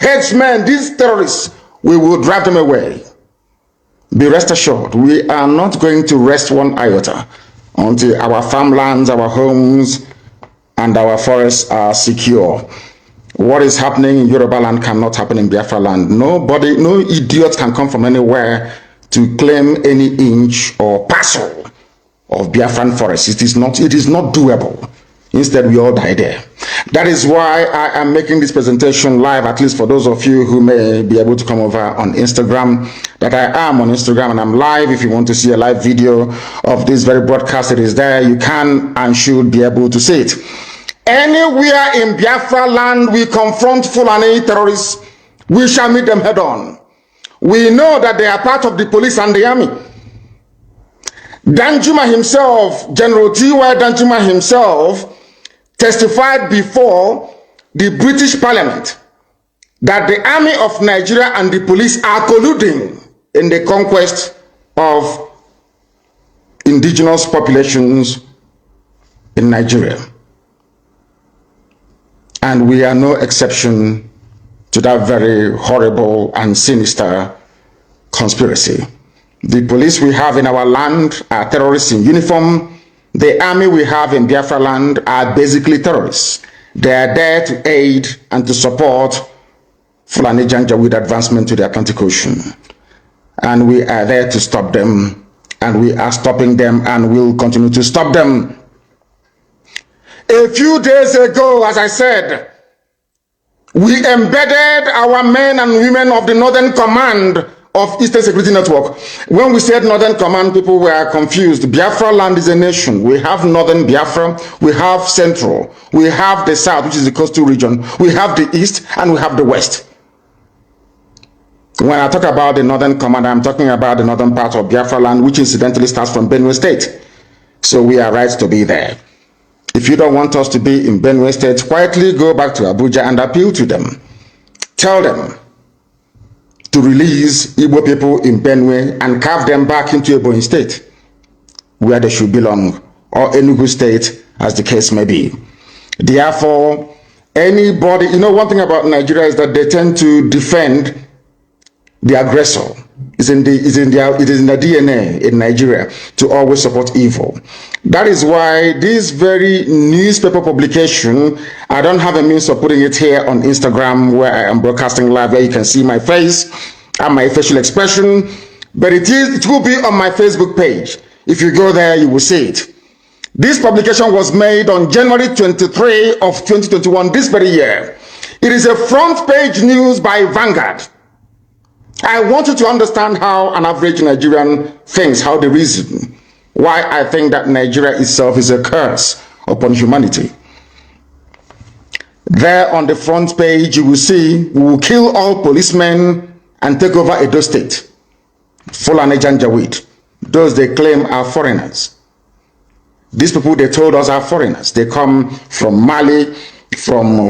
headsmen, these terrorists, we will drive them away. Be rest assured, we are not going to rest one iota until our farmlands, our homes, and our forests are secure. What is happening in Yoruba land cannot happen in Biafra land. Nobody, no idiot can come from anywhere to claim any inch or parcel of Biafran forest. It is not doable. Instead, we all die there. That is why I am making this presentation live, at least for those of you who may be able to come over on Instagram, that I am on Instagram and I'm live. If you want to see a live video of this very broadcast, it is there. You can and should be able to see it. Anywhere in Biafra land we confront Fulani terrorists, we shall meet them head on. We know that they are part of the police and the army. Danjuma himself, General T.Y. Danjuma himself, testified before the British Parliament that the army of Nigeria and the police are colluding in the conquest of indigenous populations in Nigeria. And we are no exception to that very horrible and sinister conspiracy. The police we have in our land are terrorists in uniform. The army we have in Biafra land are basically terrorists. They are there to aid and to support Fulani Janjaweed advancement to the Atlantic Ocean. And we are there to stop them, and we are stopping them, and will continue to stop them. A few days ago, as I said, we embedded our men and women of the Northern Command of Eastern Security Network. When we said Northern Command, people were confused. Biafra land is a nation. We have Northern Biafra, we have Central, we have the South, which is the coastal region, we have the East, and we have the West. When I talk about the Northern Command, I'm talking about the northern part of Biafra land, which incidentally starts from Benue State. So we are right to be there. If you don't want us to be in Benue State, quietly go back to Abuja and appeal to them. Tell them to release Igbo people in Benue and carve them back into Ebonyi State, where they should belong, or Enugu State, as the case may be. Therefore, anybody, one thing about Nigeria is that they tend to defend the aggressor. It is in the DNA in Nigeria to always support evil. That is why this very newspaper publication, I don't have a means of putting it here on Instagram where I am broadcasting live, where you can see my face and my facial expression, but it will be on my Facebook page. If you go there, you will see it. This publication was made on January 23 of 2021, this very year. It is a front page news by Vanguard. I want you to understand how an average Nigerian thinks, how they reason, why I think that Nigeria itself is a curse upon humanity. There on the front page, you will see, we will kill all policemen and take over Edo State. Fulani Janjaweed. Those they claim are foreigners. These people they told us are foreigners. They come from Mali, from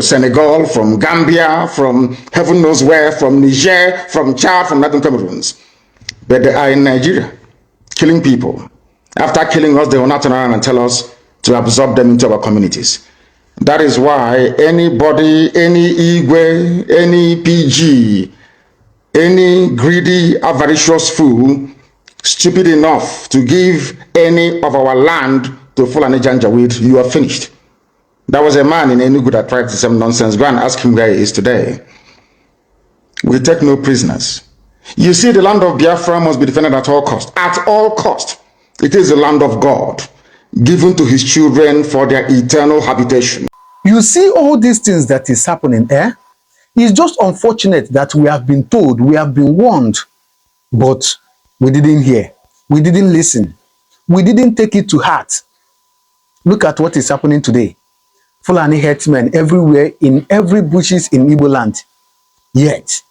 Senegal, from Gambia, from heaven knows where, from Niger, from Chad, from Northern Cameroons. But they are in Nigeria, killing people. After killing us, they will not turn around and tell us to absorb them into our communities. That is why anybody, any Igwe, any PG, any greedy, avaricious fool, stupid enough to give any of our land to Fulani Janjaweed, you are finished. There was a man in Enugu that tried the same nonsense. Go and ask him where he is today. We take no prisoners. You see, the land of Biafra must be defended at all cost. At all cost. It is the land of God, given to his children for their eternal habitation. You see all these things that is happening, It's just unfortunate that we have been told, we have been warned, but we didn't hear. We didn't listen. We didn't take it to heart. Look at what is happening today. Fulani herdsmen everywhere, in every bushes in Igbo land. Yet,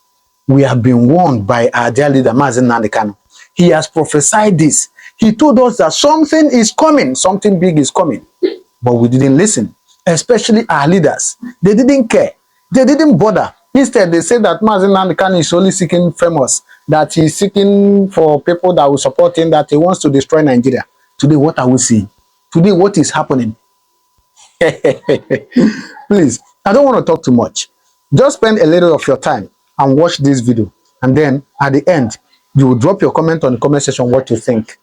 we have been warned by our dear leader, Nnamdi Kanu. He has prophesied this. He told us that something is coming, something big is coming. But we didn't listen, especially our leaders. They didn't care. They didn't bother. Instead, they said that Nnamdi Kanu is only seeking famous, that he's seeking for people that will support him, that he wants to destroy Nigeria. Today, what are we seeing? Today, what is happening? Please, I don't want to talk too much. Just spend a little of your time and watch this video. And then at the end, you will drop your comment on the comment section what you think.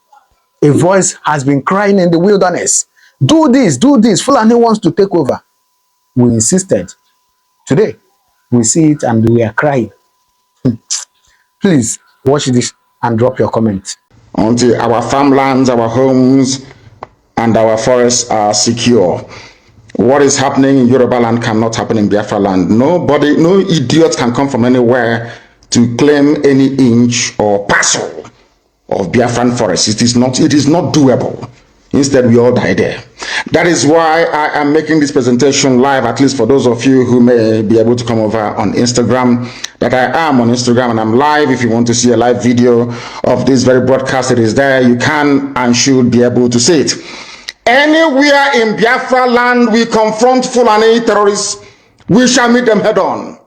A voice has been crying in the wilderness. Do this, do this. Fulani wants to take over. We insisted. Today, we see it and we are crying. Please watch this and drop your comment. Until our farmlands, our homes, and our forests are secure. What is happening in Yoruba land cannot happen in Biafra land. Nobody, no idiot can come from anywhere to claim any inch or parcel of Biafran forest. It is not doable. Instead, we all die there. That is why I am making this presentation live, at least for those of you who may be able to come over on Instagram, that I am on Instagram and I'm live. If you want to see a live video of this very broadcast, it is there. You can and should be able to see it. Anywhere in Biafra land we confront Fulani terrorists, we shall meet them head on.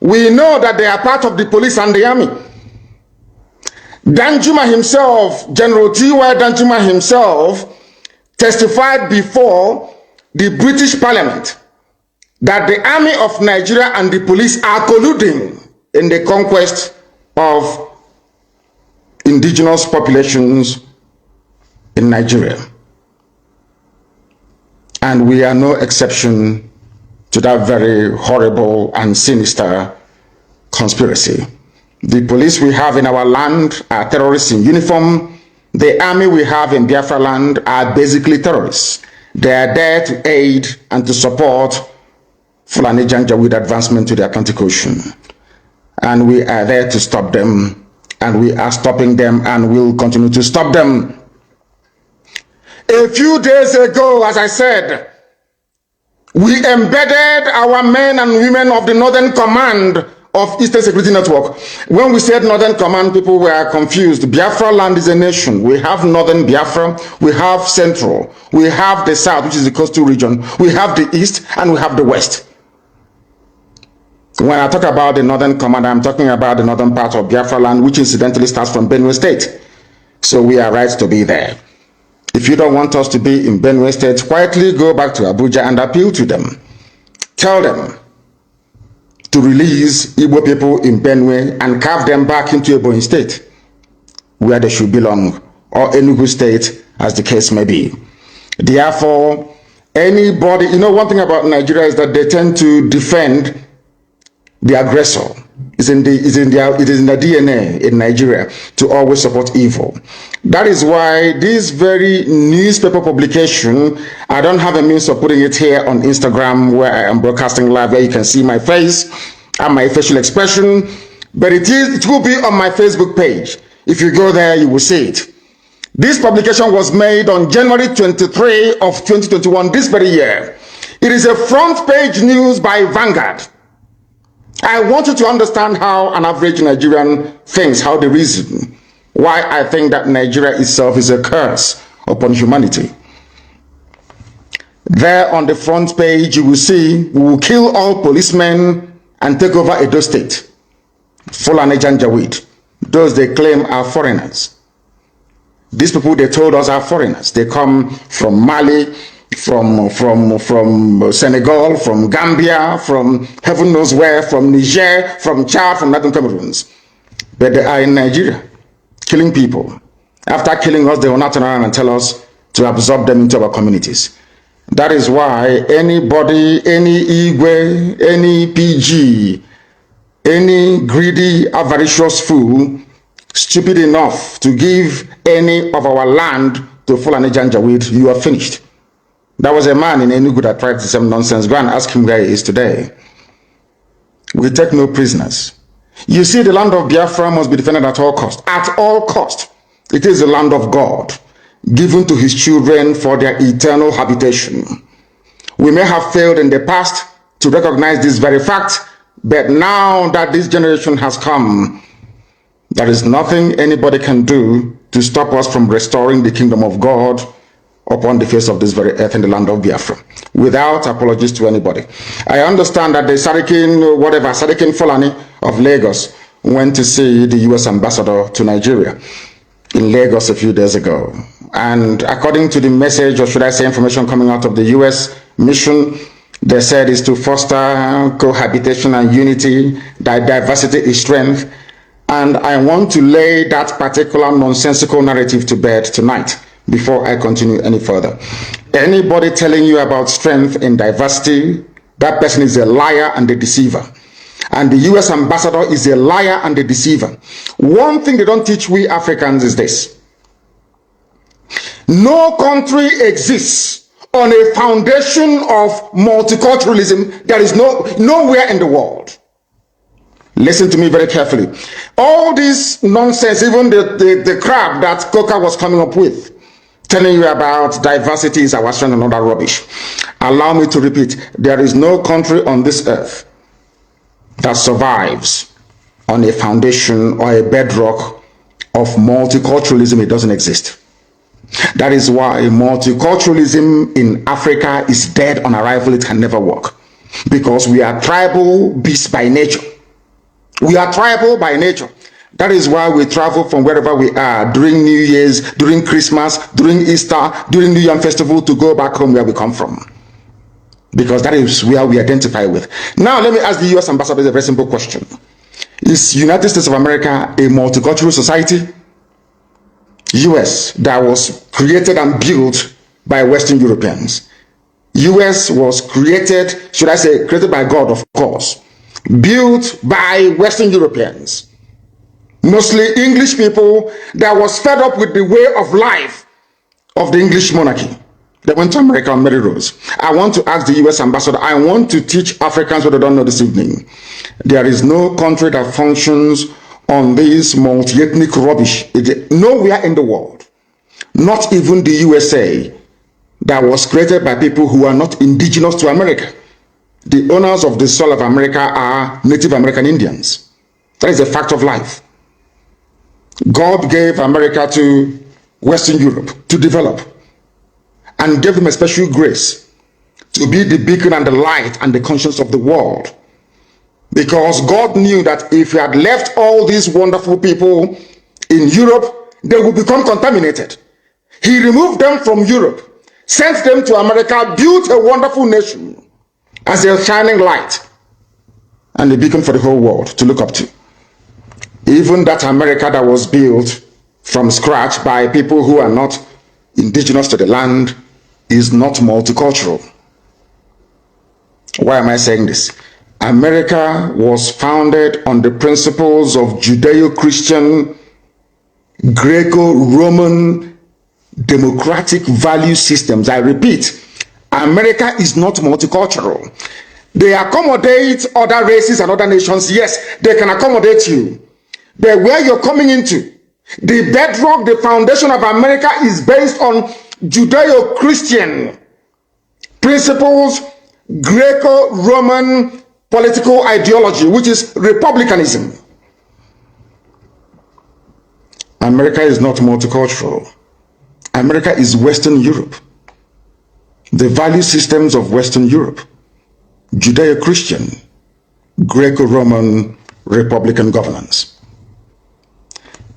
We know that they are part of the police and the army. Danjuma himself, General T.Y. Danjuma himself, testified before the British Parliament that the army of Nigeria and the police are colluding in the conquest of indigenous populations in Nigeria. And we are no exception to that very horrible and sinister conspiracy. The police we have in our land are terrorists in uniform. The army we have in Biafra land are basically terrorists. They are there to aid and to support Fulani Janjaweed advancement to the Atlantic Ocean. And we are there to stop them. And we are stopping them and will continue to stop them. A few days ago, as I said, we embedded our men and women of the Northern Command of Eastern Security Network. When we said Northern Command, people were confused. Biafra land is a nation. We have Northern Biafra, we have Central, we have the South, which is the coastal region, we have the East, and we have the West. When I talk about the Northern Command, I'm talking about the northern part of Biafra land, which incidentally starts from Benue State. So we are right to be there. If you don't want us to be in Benue State, quietly go back to Abuja and appeal to them. Tell them to release Igbo people in Benue and carve them back into Ebonyi State, where they should belong, or Enugu State, as the case may be. Therefore, anybody, one thing about Nigeria is that they tend to defend the aggressor. It is in the DNA in Nigeria to always support evil. That is why this very newspaper publication, I don't have a means of putting it here on Instagram where I am broadcasting live, where you can see my face and my facial expression, but it will be on my Facebook page. If you go there, you will see it. This publication was made on January 23 of 2021, this very year. It is a front page news by Vanguard. I want you to understand how an average Nigerian thinks, how they reason, why I think that Nigeria itself is a curse upon humanity. There on the front page, you will see, we will kill all policemen and take over Edo State. Fulani Janjaweed. Those they claim are foreigners. These people they told us are foreigners. They come from Mali, from Senegal, from Gambia, from heaven knows where, from Niger, from Chad, from Northern Cameroons. But they are in Nigeria, killing people. After killing us, they will not turn around and tell us to absorb them into our communities. That is why anybody, any Igwe, any PG, any greedy, avaricious fool, stupid enough to give any of our land to Fulani Janjaweed, you are finished. There was a man in Enugu that tried the same nonsense. Go and ask him where he is today. We take no prisoners. You see, the land of Biafra must be defended at all cost. At all cost. It is the land of God, given to his children for their eternal habitation. We may have failed in the past to recognize this very fact, but now that this generation has come, there is nothing anybody can do to stop us from restoring the kingdom of God upon the face of this very earth in the land of Biafra, without apologies to anybody. I understand that the Sarikin Fulani of Lagos went to see the US ambassador to Nigeria in Lagos a few days ago. And according to the message, or should I say information coming out of the US mission, They said is to foster cohabitation and unity, that diversity is strength. And I want to lay that particular nonsensical narrative to bed tonight before I continue any further. Anybody telling you about strength in diversity, that person is a liar and a deceiver. And the US ambassador is a liar and a deceiver. One thing they don't teach we Africans is this. No country exists on a foundation of multiculturalism. There is nowhere in the world. Listen to me very carefully. All this nonsense, even the crap that Coca was coming up with, telling you about diversity is our strength and all that rubbish. Allow me to repeat, there is no country on this earth that survives on a foundation or a bedrock of multiculturalism. It doesn't exist. That is why multiculturalism in Africa is dead on arrival. It can never work. Because we are tribal beasts by nature. We are tribal by nature. That is why we travel from wherever we are during New Year's, during Christmas, during Easter, during New Year Festival to go back home where we come from. Because that is where we identify with. Now let me ask the US ambassador a very simple question. Is United States of America a multicultural society? US that was created and built by Western Europeans. US was created, should I say, created by God, of course. Built by Western Europeans. Mostly English people that was fed up with the way of life of the English monarchy. They went to America on Mary Rose. I want to ask the US ambassador, I want to teach Africans what they don't know this evening. There is no country that functions on this multi-ethnic rubbish. Nowhere in the world. Not even the USA, that was created by people who are not indigenous to America. The owners of the soil of America are Native American Indians. That is a fact of life. God gave America to Western Europe to develop and gave them a special grace to be the beacon and the light and the conscience of the world. Because God knew that if he had left all these wonderful people in Europe, they would become contaminated. He removed them from Europe, sent them to America, built a wonderful nation as a shining light and a beacon for the whole world to look up to. Even that America that was built from scratch by people who are not indigenous to the land is not multicultural. Why am I saying this? America was founded on the principles of Judeo-Christian, Greco-Roman, democratic value systems. I repeat, America is not multicultural. They accommodate other races and other nations. Yes, they can accommodate you. But where you're coming into, the bedrock, the foundation of America is based on Judeo-Christian principles, Greco-Roman political ideology, which is republicanism. America is not multicultural. America is Western Europe. The value systems of Western Europe, Judeo-Christian, Greco-Roman, Republican governance.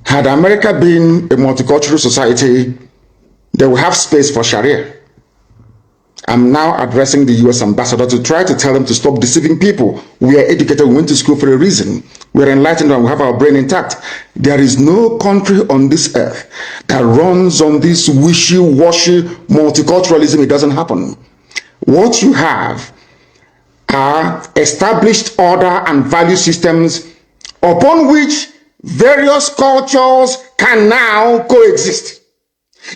Had America been a multicultural society, they would have space for Sharia. I'm now addressing the US ambassador to try to tell them to stop deceiving people. We are educated, we went to school for a reason. We are enlightened and we have our brain intact. There is no country on this earth that runs on this wishy-washy multiculturalism. It doesn't happen. What you have are established order and value systems upon which various cultures can now coexist.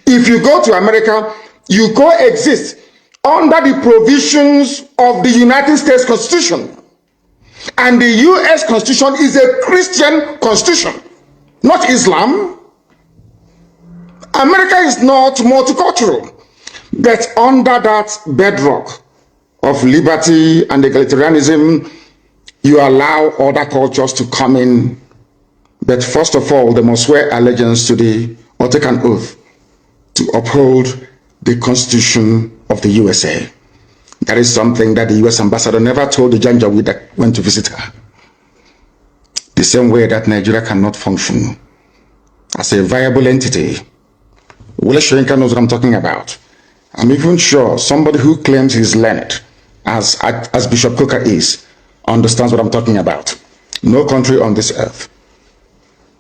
If you go to America, you coexist under the provisions of the United States Constitution. And the US Constitution is a Christian constitution, not Islam. America is not multicultural, but under that bedrock of liberty and egalitarianism, you allow other cultures to come in. But first of all, they must swear allegiance to or take an oath to uphold the Constitution of the USA. That is something that the US ambassador never told the Janjaweed that went to visit her. The same way that Nigeria cannot function as a viable entity. Wole Soyinka knows what I'm talking about. I'm even sure somebody who claims he's learned as Bishop Coker is, understands what I'm talking about. No country on this earth.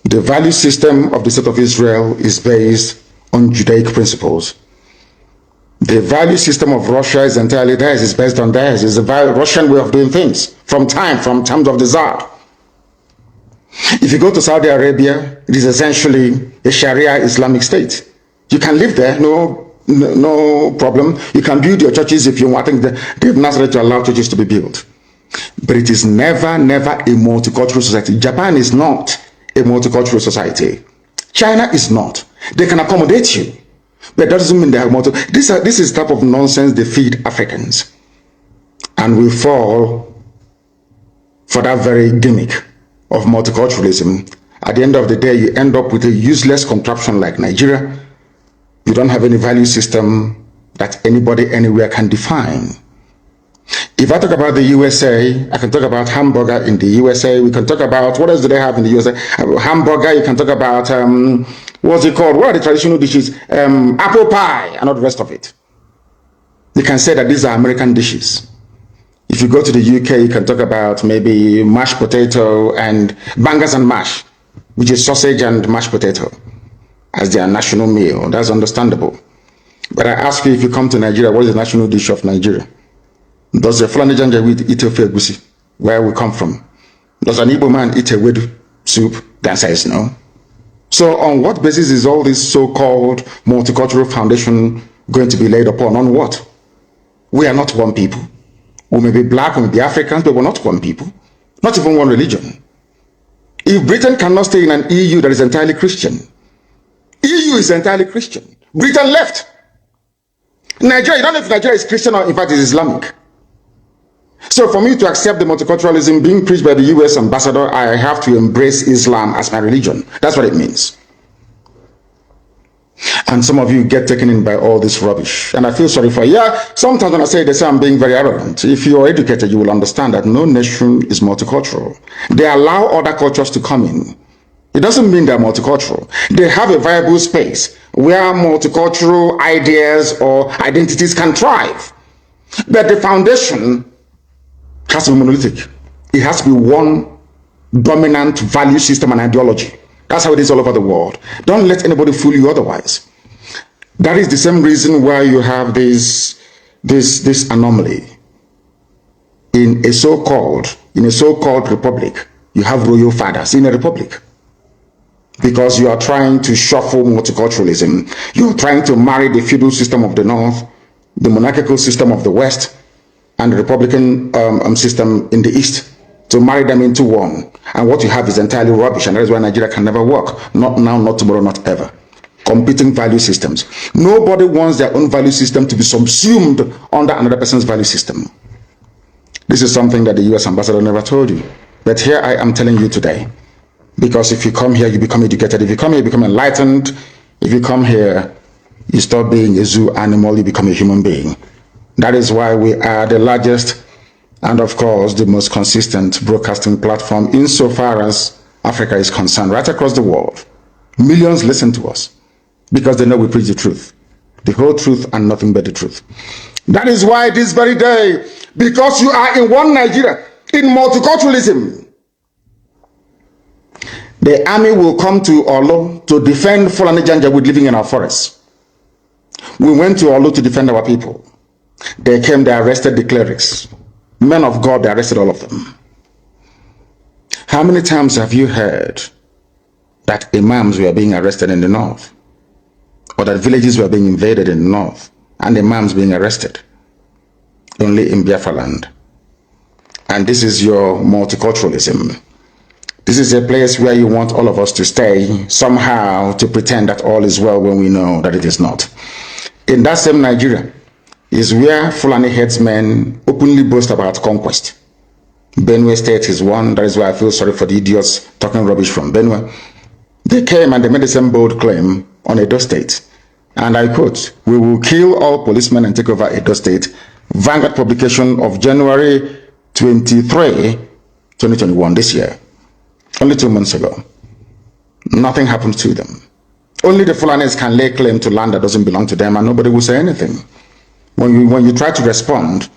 The value system of the state of Israel is based on Judaic principles. The value system of Russia is entirely theirs, it's based on theirs. It's the Russian way of doing things from times of the Tsar. If you go to Saudi Arabia, it is essentially a Sharia Islamic state. You can live there, no problem. You can build your churches if you want. I think they've not started to allow churches to be built. But it is never a multicultural society. Japan is not a multicultural society. China is not. They can accommodate you, but that doesn't mean they have this is the type of nonsense they feed Africans. And we fall for that very gimmick of multiculturalism. At the end of the day, you end up with a useless contraption like Nigeria. You don't have any value system that anybody anywhere can define. If I talk about the USA, I can talk about hamburger in the USA. We can talk about, what else do they have in the USA? Hamburger, you can talk about, what's it called? What are the traditional dishes? Apple pie and all the rest of it. You can say that these are American dishes. If you go to the UK, you can talk about maybe mashed potato and bangers and mash, which is sausage and mashed potato as their national meal. That's understandable. But I ask you, if you come to Nigeria, what is the national dish of Nigeria? Does a Fulani Janjaweed eat ofe egusi, where we come from? Does an Igbo man eat a wedu soup? The answer is no. So on what basis is all this so-called multicultural foundation going to be laid upon? On what? We are not one people. We may be black, we may be Africans, but we're not one people. Not even one religion. If Britain cannot stay in an EU that is entirely Christian, EU is entirely Christian. Britain left. Nigeria, you don't know if Nigeria is Christian or in fact is Islamic. So for me to accept the multiculturalism being preached by the US ambassador, I have to embrace Islam as my religion. That's what it means. And some of you get taken in by all this rubbish. And I feel sorry for you. Yeah, sometimes when I say this, I'm being very arrogant. If you are educated, you will understand that no nation is multicultural. They allow other cultures to come in. It doesn't mean they're multicultural. They have a viable space where multicultural ideas or identities can thrive. But the foundation has to be monolithic. It has to be one dominant value system and ideology. That's how it is all over the world. Don't let anybody fool you otherwise. That is the same reason why you have this anomaly. In a so-called republic, you have royal fathers in a republic. Because you are trying to shuffle multiculturalism. You are trying to marry the feudal system of the North, the monarchical system of the West, and the Republican system in the East, to marry them into one. And what you have is entirely rubbish, and that is why Nigeria can never work. Not now, not tomorrow, not ever. Competing value systems. Nobody wants their own value system to be subsumed under another person's value system. This is something that the US ambassador never told you. But here I am telling you today. Because if you come here, you become educated. If you come here, you become enlightened. If you come here, you stop being a zoo animal, you become a human being. That is why we are the largest and, of course, the most consistent broadcasting platform insofar as Africa is concerned, right across the world. Millions listen to us because they know we preach the truth, the whole truth and nothing but the truth. That is why this very day, because you are in one Nigeria, in multiculturalism, the army will come to Olo to defend Fulani Janjaweed living in our forests. We went to Olo to defend our people. They came, they arrested the clerics. Men of God, they arrested all of them. How many times have you heard that imams were being arrested in the north? Or that villages were being invaded in the north and imams being arrested? Only in Biafra land. And this is your multiculturalism. This is a place where you want all of us to stay somehow to pretend that all is well when we know that it is not. In that same Nigeria is where Fulani headsmen openly boast about conquest. Benue State is one. That is why I feel sorry for the idiots talking rubbish from Benue. They came and they made the same bold claim on Edo State. And I quote, "We will kill all policemen and take over Edo State." Vanguard publication of January 23, 2021, this year. Only 2 months ago. Nothing happened to them. Only the Fulanis can lay claim to land that doesn't belong to them and nobody will say anything. When you try to respond,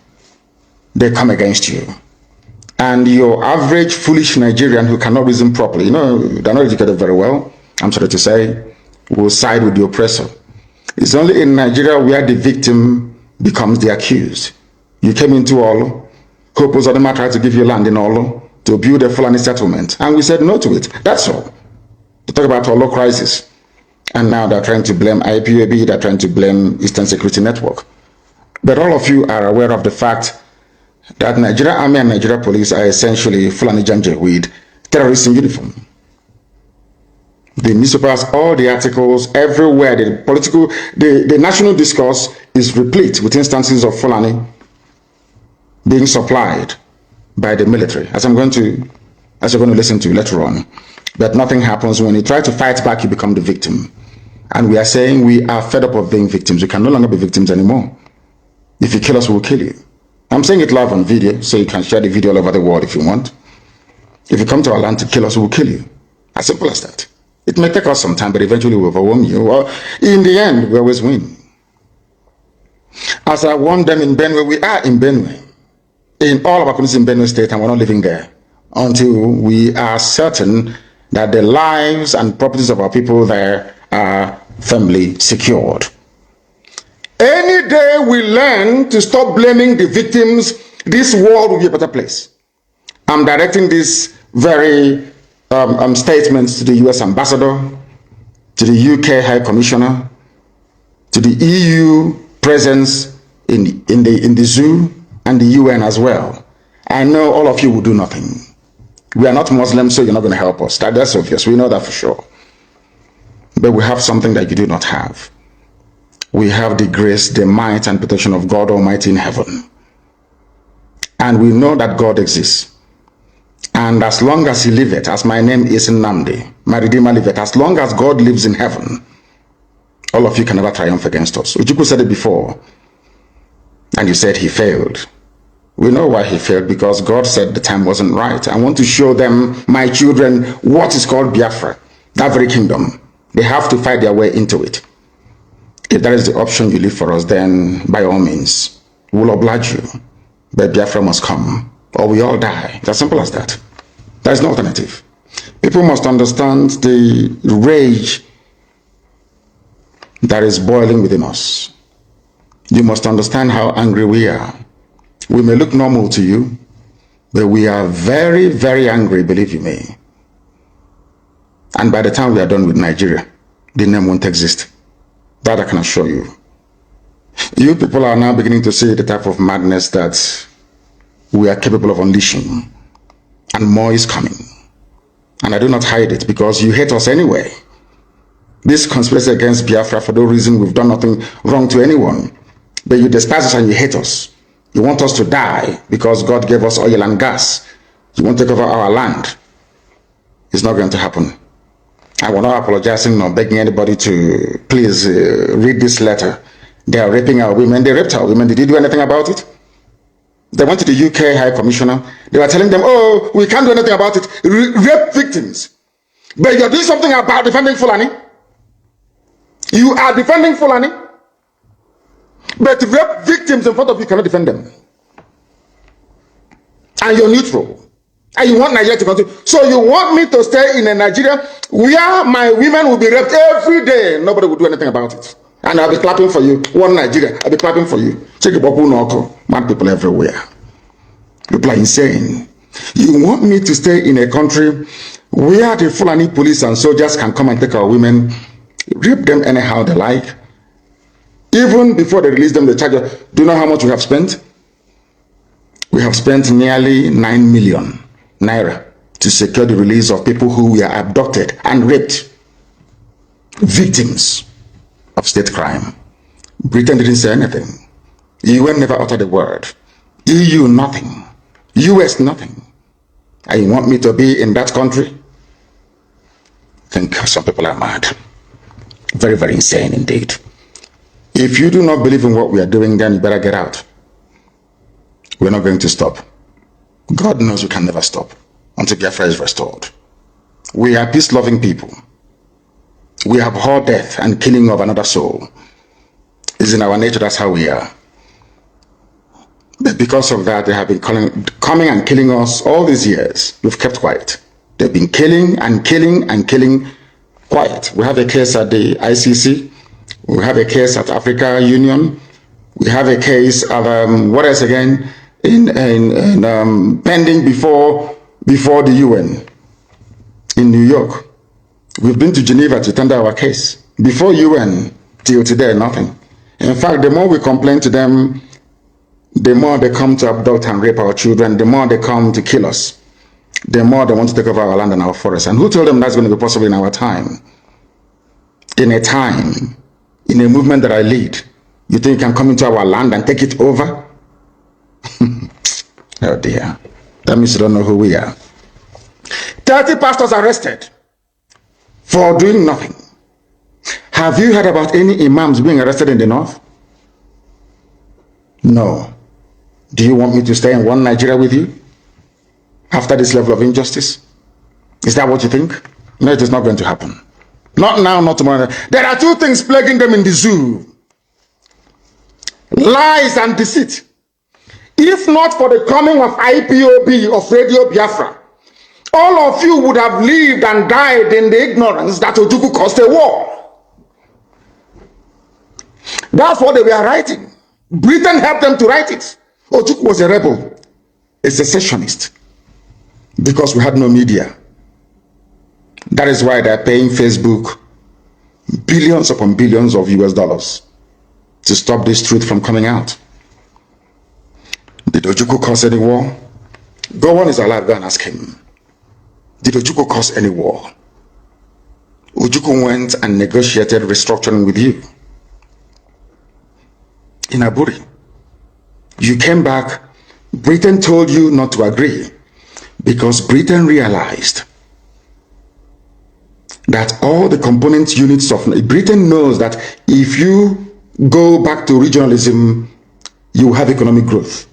they come against you. And your average foolish Nigerian who cannot reason properly, they're not educated very well, I'm sorry to say, will side with the oppressor. It's only in Nigeria where the victim becomes the accused. You came into Olo, Hope was Odema tried to give you land in Olo to build a Fulani settlement, and we said no to it. That's all. To talk about Olo crisis. And now they're trying to blame IPOB, they're trying to blame Eastern Security Network. But all of you are aware of the fact that Nigeria Army and Nigeria Police are essentially Fulani Janjaweed terrorists in uniform. The newspapers, all the articles, everywhere, the national discourse is replete with instances of Fulani being supplied by the military, as you're going to listen to later on. But nothing happens. When you try to fight back, you become the victim. And we are saying we are fed up of being victims. We can no longer be victims anymore. If you kill us, we will kill you. I'm saying it live on video, so you can share the video all over the world if you want. If you come to our land to kill us, we will kill you. As simple as that. It may take us some time, but eventually we'll overwhelm you. Well, in the end, we always win. As I warned them in Benue, we are in Benue. In all of our communities in Benue State, and we're not living there until we are certain that the lives and properties of our people there are firmly secured. Any day we learn to stop blaming the victims, this world will be a better place. I'm directing this very statements to the US Ambassador, to the UK High Commissioner, to the EU presence in the zoo, and the UN as well. I know all of you will do nothing. We are not Muslims, so you're not going to help us. That's obvious. We know that for sure. But we have something that you do not have. We have the grace, the might, and protection of God Almighty in heaven. And we know that God exists. And as long as He liveth, as my name is Nnamdi, my Redeemer liveth, as long as God lives in heaven, all of you can never triumph against us. Ojukwu said it before, and you said he failed. We know why he failed, because God said the time wasn't right. I want to show them, my children, what is called Biafra, that very kingdom. They have to fight their way into it. If that is the option you leave for us, then by all means, we'll oblige you. But Biafra must come, or we all die. It's as simple as that. There is no alternative. People must understand the rage that is boiling within us. You must understand how angry we are. We may look normal to you, but we are very, very angry, believe you me. And by the time we are done with Nigeria, the name won't exist. That I can assure you. You people are now beginning to see the type of madness that we are capable of unleashing. And more is coming. And I do not hide it, because you hate us anyway. This conspiracy against Biafra, for no reason, we've done nothing wrong to anyone. But you despise us and you hate us. You want us to die because God gave us oil and gas. You want to take over our land. It's not going to happen. And we're not apologizing nor begging anybody to please read this letter. They are raping our women. They raped our women. Did you do anything about it? They went to the UK High Commissioner. They were telling them, oh, we can't do anything about it. Rape victims. But you're doing something about defending Fulani. You are defending Fulani. But rape victims in front of you cannot defend them. And you're neutral. And you want Nigeria to continue. So you want me to stay in a Nigeria where my women will be raped every day. Nobody will do anything about it. And I'll be clapping for you. One Nigeria, I'll be clapping for you. Check man, people everywhere. People are insane. You want me to stay in a country where the Fulani police and soldiers can come and take our women, rape them anyhow they like. Even before they release them, the charger. Do you know how much we have spent? We have spent nearly 9 million naira to secure the release of people who were abducted and raped. Victims of state crime. Britain didn't say anything. UN never uttered a word. EU nothing. US nothing. And you want me to be in that country? I think some people are mad. Very, very insane indeed. If you do not believe in what we are doing, then you better get out. We're not going to stop. God knows we can never stop until Biafra is restored. We are peace-loving people. We abhor death and killing of another soul. It's in our nature, that's how we are. But because of that, they have been coming and killing us all these years. We've kept quiet. They've been killing and killing and killing quiet. We have a case at the ICC. We have a case at Africa Union. We have a case of, what else again? Pending before the UN in New York. We've been to Geneva to tender our case. Before UN, till today, nothing. In fact, the more we complain to them, the more they come to abduct and rape our children, the more they come to kill us, the more they want to take over our land and our forests. And who told them that's going to be possible in our time? In a time, in a movement that I lead, you think you can come into our land and take it over? Oh dear. That means you don't know who we are. 30 pastors arrested for doing nothing. Have you heard about any imams being arrested in the north? No. Do you want me to stay in one Nigeria with you after this level of injustice? Is that what you think? No, it is not going to happen. Not now, not tomorrow. There are two things plaguing them in the zoo: lies and deceit. If not for the coming of IPOB, of Radio Biafra, all of you would have lived and died in the ignorance that Ojukwu caused a war. That's what they were writing. Britain helped them to write it. Ojukwu was a rebel, a secessionist, because we had no media. That is why they're paying Facebook billions upon billions of US dollars to stop this truth from coming out. Did Ojukwu cause any war? Go on is alive, go and ask him. Did Ojukwu cause any war? Ojukwu went and negotiated restructuring with you in Aburi. You came back, Britain told you not to agree because Britain realized that all the component units of Britain knows that if you go back to regionalism, you will have economic growth.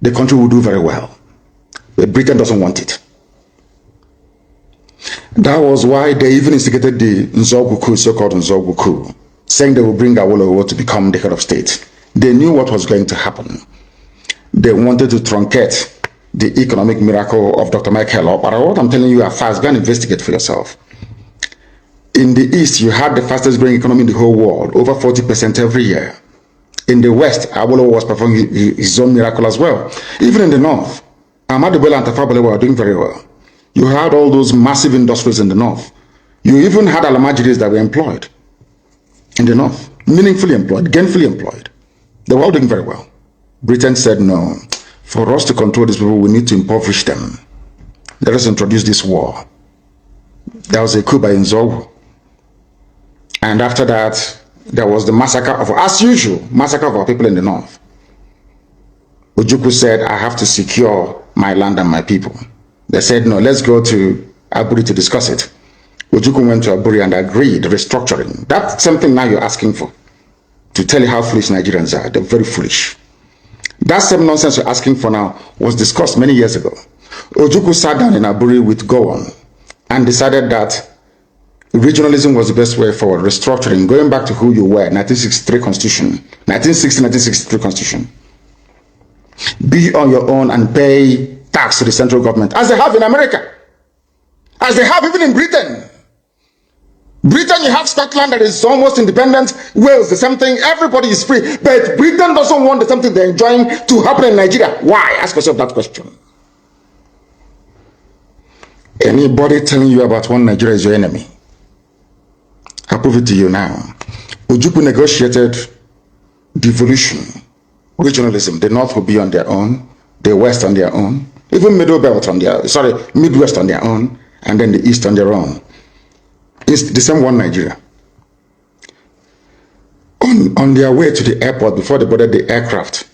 The country will do very well. But Britain doesn't want it. That was why they even instigated the Nzogwu coup, so-called Nzogwu coup, saying they will bring Awolowo to become the head of state. They knew what was going to happen. They wanted to truncate the economic miracle of Dr. Michael Opara. What I'm telling you are fast. Go and investigate for yourself. In the East, you had the fastest growing economy in the whole world, over 40% every year. In the West, Awolowo was performing his own miracle as well. Even in the North, Ahmadu Bello and Tafawa Balewa were doing very well. You had all those massive industries in the North. You even had Alamajiris that were employed in the North, meaningfully employed, gainfully employed. They were all doing very well. Britain said, no, for us to control these people, we need to impoverish them. Let us introduce this war. There was a coup by Nzogwu. And after that, there was the massacre of, as usual, massacre of our people in the North. Ojukwu said, I have to secure my land and my people. They said, no, let's go to Aburi to discuss it. Ojukwu went to Aburi and agreed restructuring. That's something now you're asking for. To tell you how foolish Nigerians are. They're very foolish. That same nonsense you're asking for now was discussed many years ago. Ojukwu sat down in Aburi with Gowon and decided that regionalism was the best way forward. Restructuring, going back to who you were, 1963 Constitution, 1960-1963 Constitution. Be on your own and pay tax to the central government, as they have in America, as they have even in Britain. Britain, you have Scotland that is almost independent. Wales, the same thing. Everybody is free. But Britain doesn't want the same thing they're enjoying to happen in Nigeria. Why? Ask yourself that question. Anybody telling you about one Nigeria is your enemy. I'll prove it to you now. Ojukwu negotiated devolution, regionalism. The North will be on their own, the West on their own, even Midwest on their own, and then the East on their own. It's the same one Nigeria. On their way to the airport, before they boarded the aircraft,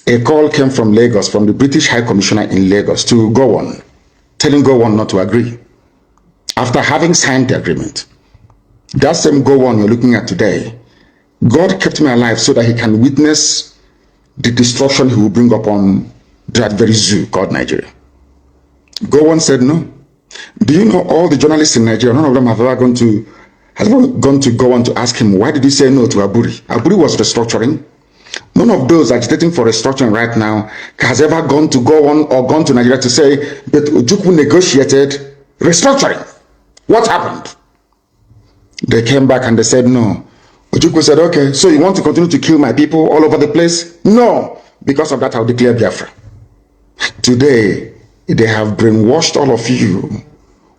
a call came from Lagos, from the British High Commissioner in Lagos to Gowon, telling Gowon not to agree. After having signed the agreement, that same Gowon you're looking at today, God kept me alive so that he can witness the destruction he will bring upon that very zoo called Nigeria. Gowon said no. Do you know all the journalists in Nigeria, none of them have ever gone to go on to ask him, why did he say no to Aburi? Aburi was restructuring. None of those agitating for restructuring right now has ever gone to Nigeria to say, but Ojukwu negotiated restructuring. What happened? They came back and they said, no. Ojukwu said, okay, so you want to continue to kill my people all over the place? No. Because of that, I'll declare Biafra. Today, they have brainwashed all of you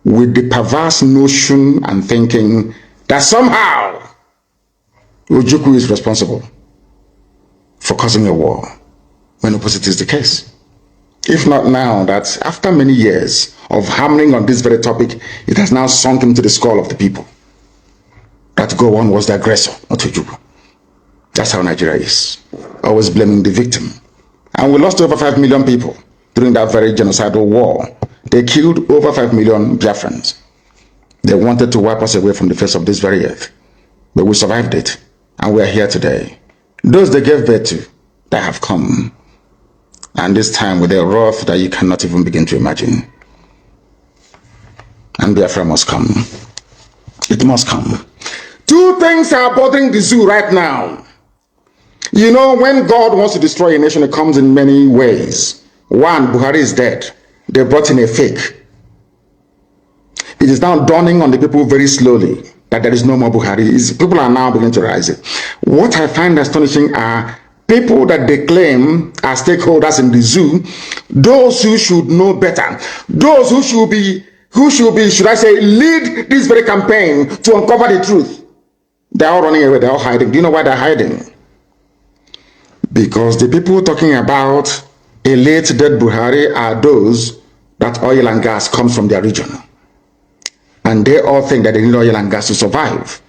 with the perverse notion and thinking that somehow Ojukwu is responsible for causing a war, when opposite is the case. If not now, that after many years of hammering on this very topic, it has now sunk into the skull of the people that Gowon was the aggressor, not Ojukwu. That's how Nigeria is, always blaming the victim. And we lost over 5 million people during that very genocidal war. They killed over 5 million Biafrans. They wanted to wipe us away from the face of this very earth. But we survived it, and we are here today. Those they gave birth to, they have come. And this time with a wrath that you cannot even begin to imagine. And Biafra must come. It must come. Two things are bothering the zoo right now. You know, when God wants to destroy a nation, it comes in many ways. One, Buhari is dead. They brought in a fake. It is now dawning on the people very slowly that there is no more Buhari. People are now beginning to rise it. What I find astonishing are people that they claim are stakeholders in the zoo, those who should know better, those who should be, should I say, lead this very campaign to uncover the truth. They're all running away, they're all hiding. Do you know why they're hiding? Because the people talking about a late dead Buhari are those that oil and gas comes from their region. And they all think that they need oil and gas to survive.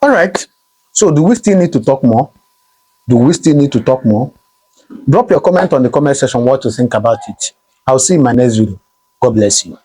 All right. So do we still need to talk more? Do we still need to talk more? Drop your comment on the comment section what you think about it. I'll see you in my next video. God bless you.